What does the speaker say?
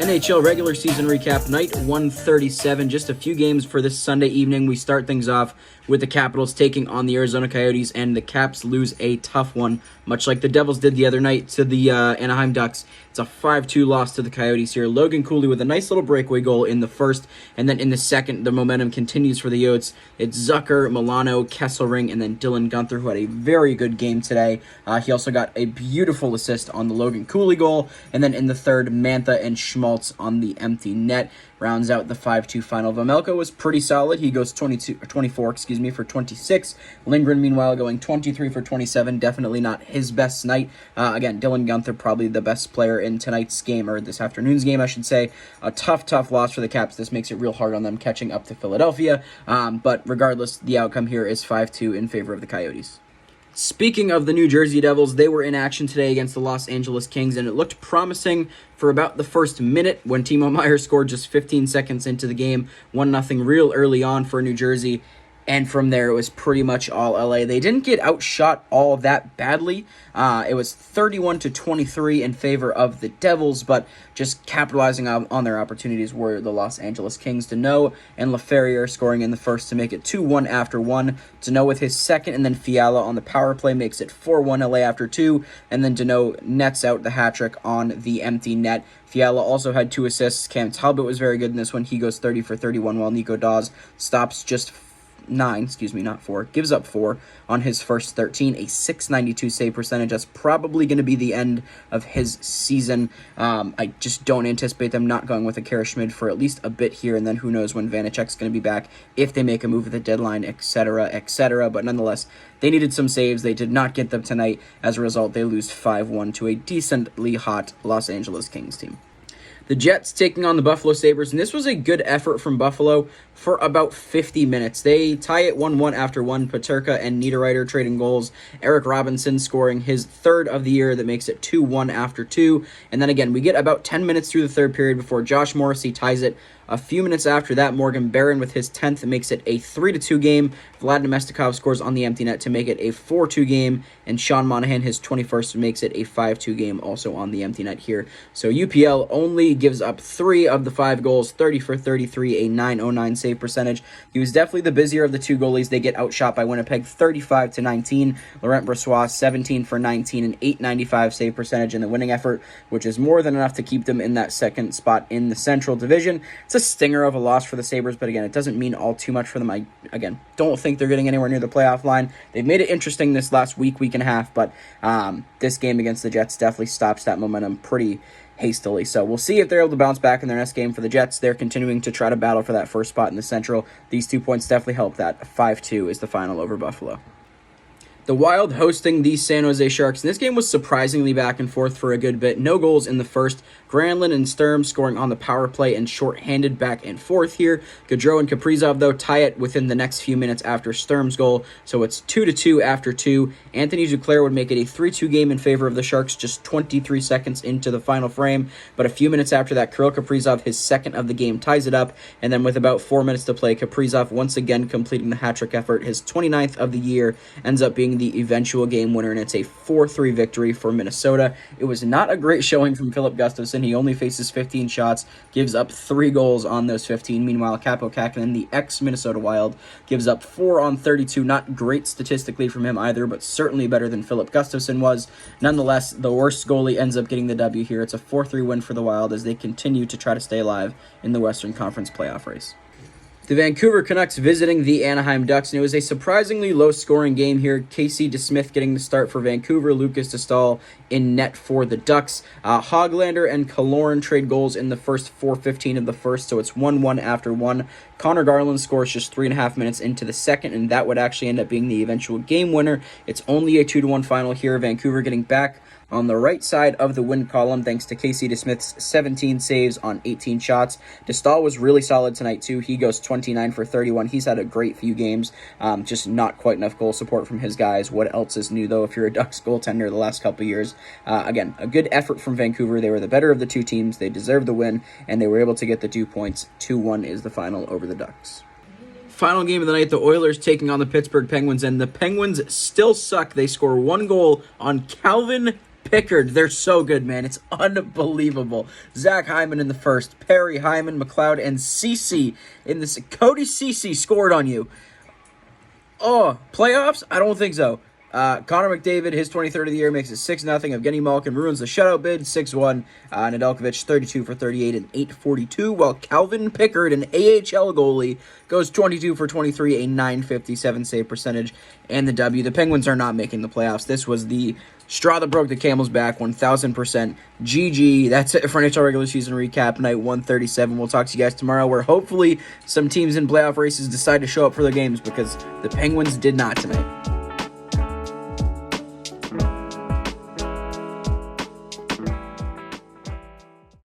NHL regular season recap, night 137. Just a few games for this Sunday evening. We start things off with the Capitals taking on the Arizona Coyotes, and the Caps lose a tough one, much like the Devils did the other night to the Anaheim Ducks. It's a 5-2 loss to the Coyotes here. Logan Cooley with a nice little breakaway goal in the first, and then in the second, the momentum continues for the Yotes. It's Zucker, Milano, Kesselring, and then Dylan Guenther, who had a very good game today. He also got a beautiful assist on the Logan Cooley goal, and then in the third, Mantha and Schmaltz on the empty net rounds out the 5-2 final. Vejmelka was pretty solid. He goes 24 for 26. Lindgren, meanwhile, going 23 for 27. Definitely not his best night. Again, Dylan Guenther, probably the best player in tonight's game, or this afternoon's game, I should say. A tough loss for the Caps. This makes it real hard on them catching up to Philadelphia. But regardless, the outcome here is 5-2 in favor of the Coyotes. Speaking of the New Jersey Devils, they were in action today against the Los Angeles Kings, and it looked promising for about the first minute when Timo Meier scored just 15 seconds into the game. 1-0 real early on for New Jersey, and from there it was pretty much all LA. They didn't get outshot all that badly. It was 31-23 in favor of the Devils, but just capitalizing on their opportunities were the Los Angeles Kings. Deneau and LaFerriere scoring in the first to make it 2-1 after one. Deneau with his second, and then Fiala on the power play makes it 4-1 LA after two, and then Deneau nets out the hat trick on the empty net. Fiala also had 2 assists. Cam Talbot was very good in this one. He goes 30 for 31, while Nico Dawes stops just 4, gives up 4 on his first 13, a .692 save percentage. That's probably going to be the end of his season. I just don't anticipate them not going with a Kara Schmid for at least a bit here, and then who knows when Vanecek's going to be back, if they make a move at the deadline, etc. But nonetheless, they needed some saves. They did not get them tonight. As a result, they lose 5-1 to a decently hot Los Angeles Kings team. The Jets taking on the Buffalo Sabres, and this was a good effort from Buffalo for about 50 minutes. They tie it 1-1 after one. Paterka and Niederreiter trading goals. Eric Robinson scoring his third of the year that makes it 2-1 after two. And then again, we get about 10 minutes through the third period before Josh Morrissey ties it. A few minutes after that, Morgan Barron with his 10th makes it a 3-2 game. Vlad Nemestikov scores on the empty net to make it a 4-2 game, and Sean Monahan, his 21st, makes it a 5-2 game also on the empty net here. So UPL only gives up 3 of the 5 goals, 30 for 33, a .909 save percentage. He was definitely the busier of the 2 goalies. They get outshot by Winnipeg 35-19. Laurent Brossoit 17 for 19, an .895 save percentage in the winning effort, which is more than enough to keep them in that second spot in the Central Division. It's a stinger of a loss for the Sabres, but again, it doesn't mean all too much for them. I, again, don't think they're getting anywhere near the playoff line. They've made it interesting this last week and a half, but this game against the Jets definitely stops that momentum pretty hastily. So we'll see if they're able to bounce back in their next game for the Jets. They're continuing to try to battle for that first spot in the Central. These 2 points definitely help that. 5-2 is the final over Buffalo. The Wild hosting the San Jose Sharks. And this game was surprisingly back and forth for a good bit. No goals in the first. Granlund and Sturm scoring on the power play and shorthanded back and forth here. Gaudreau and Kaprizov, though, tie it within the next few minutes after Sturm's goal. So it's 2-2 after 2. Anthony Duclair would make it a 3-2 game in favor of the Sharks just 23 seconds into the final frame. But a few minutes after that, Kirll Kaprizov, his second of the game, ties it up. And then with about 4 minutes to play, Kaprizov once again completing the hat-trick effort. His 29th of the year ends up being the eventual game winner, and it's a 4-3 victory for Minnesota. It was not a great showing from Philip Gustafsson. He only faces 15 shots, gives up 3 goals on those 15. Meanwhile, Kaapo Kähkönen, the ex-Minnesota Wild, gives up 4 on 32. Not great statistically from him either, but certainly better than Philip Gustafsson was. Nonetheless, the worst goalie ends up getting the W here. It's a 4-3 win for the Wild as they continue to try to stay alive in the Western Conference playoff race. The Vancouver Canucks visiting the Anaheim Ducks, and it was a surprisingly low-scoring game here. Casey DeSmith getting the start for Vancouver, Lucas Dastaal in net for the Ducks. Hoglander and Killorn trade goals in the first 4:15 of the first, so it's 1-1 after 1. Connor Garland scores just 3.5 minutes into the second, and that would actually end up being the eventual game winner. It's only a 2-1 final here. Vancouver getting back on the right side of the win column thanks to Casey DeSmith's 17 saves on 18 shots. Dastaal was really solid tonight too. He goes 29 for 31. He's had a great few games. Just not quite enough goal support from his guys. What else is new though if you're a Ducks goaltender the last couple of years? Again, a good effort from Vancouver. They were the better of the 2 teams. They deserved the win, and they were able to get the 2 points. 2-1 is the final over the Ducks. Final game of the night, the Oilers taking on the Pittsburgh Penguins, and the Penguins still suck. They score 1 goal on Calvin Pickard, they're so good, man. It's unbelievable. Zach Hyman in the first, Perry, Hyman, McLeod, and Cece in this. Cody Cece scored on you. Oh, playoffs? I don't think so. Connor McDavid, his 23rd of the year, makes it 6-0. Evgeny Malkin ruins the shutout bid, 6-1. Nedeljkovic, 32 for 38 and 842, while Calvin Pickard, an AHL goalie, goes 22 for 23, a 957 save percentage, and the W. The Penguins are not making the playoffs. This was the straw that broke the camel's back, 1,000%. GG. That's it for NHL regular season recap, night 137. We'll talk to you guys tomorrow, where hopefully some teams in playoff races decide to show up for their games, because the Penguins did not tonight.